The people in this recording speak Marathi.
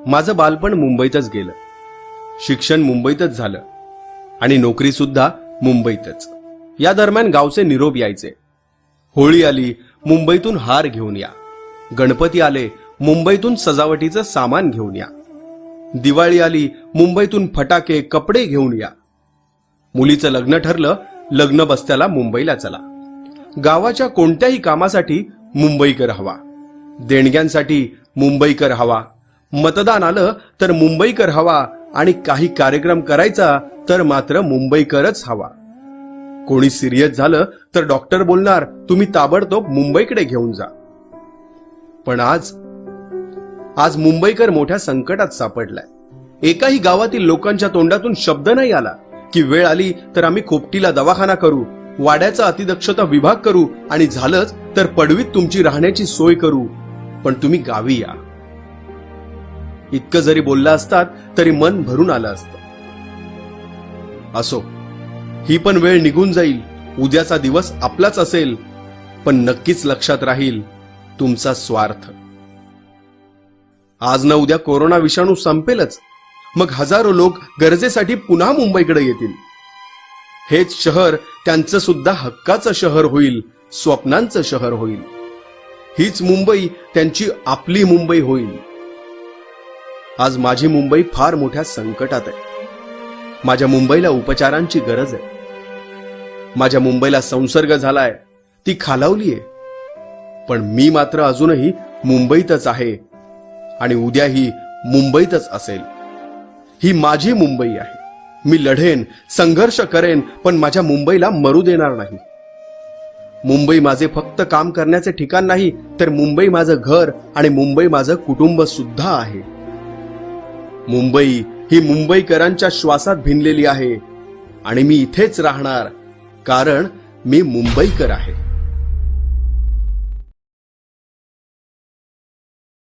माझं बालपण मुंबईतच गेलं, शिक्षण मुंबईतच झालं आणि नोकरी सुद्धा मुंबईतच. या दरम्यान गावचे निरोप यायचे. होळी आली मुंबईतून हार घेऊन या, गणपती आले मुंबईतून सजावटीचं सामान घेऊन या, दिवाळी आली मुंबईतून फटाके कपडे घेऊन या. मुलीचं लग्न ठरलं, लग्न बस्त्याला मुंबईला चला. गावाच्या कोणत्याही कामासाठी मुंबईकर हवा, देणग्यांसाठी मुंबईकर हवा, मतदान आलं तर मुंबईकर हवा आणि काही कार्यक्रम करायचा तर मात्र मुंबईकरच हवा. कोणी सिरियस झालं तर डॉक्टर बोलणार तुम्ही ताबडतोब मुंबईकडे घेऊन जा. पण आज मुंबईकर मोठ्या संकटात सापडलाय. एकाही गावातील लोकांच्या तोंडातून शब्द नाही आला की वेळ आली तर आम्ही खोपटीला दवाखाना करू, वाड्याचा अतिदक्षता विभाग करू आणि झालंच तर पडवीत तुमची राहण्याची सोय करू, पण तुम्ही गावी या. इतकं जरी बोलला असतात तरी मन भरून आलं असतं. असो, ही पण वेळ निघून जाईल. उद्याचा दिवस आपलाच असेल, पण नक्कीच लक्षात राहील तुमचा स्वार्थ. आज ना उद्या कोरोना विषाणू संपेलच, मग हजारो लोक गरजेसाठी पुन्हा मुंबईकडे येतील. हेच शहर त्यांचं सुद्धा हक्काचं शहर होईल, स्वप्नांचं शहर होईल. हीच मुंबई त्यांची आपली मुंबई होईल. आज माझी मुंबई फार मोठ्या संकटात आहे. माझ्या मुंबईला उपचारांची गरज आहे. माझ्या मुंबईला संसर्ग झालाय, ती खालावलीये. पण मी मात्र अजूनही मुंबईतच आहे आणि उद्याही मुंबईतच असेल. ही माझी मुंबई आहे. मी लढेन, संघर्ष करेन, पण माझ्या मुंबईला मरू देणार नाही. मुंबई माझे फक्त काम करण्याचे ठिकाण नाही, तर मुंबई माझं घर आणि मुंबई माझं कुटुंब सुद्धा आहे. मुंबई ही मुंबईकरांच्या श्वासात भिनलेली आहे आणि मी इथेच राहणार, कारण मी मुंबईकर आहे.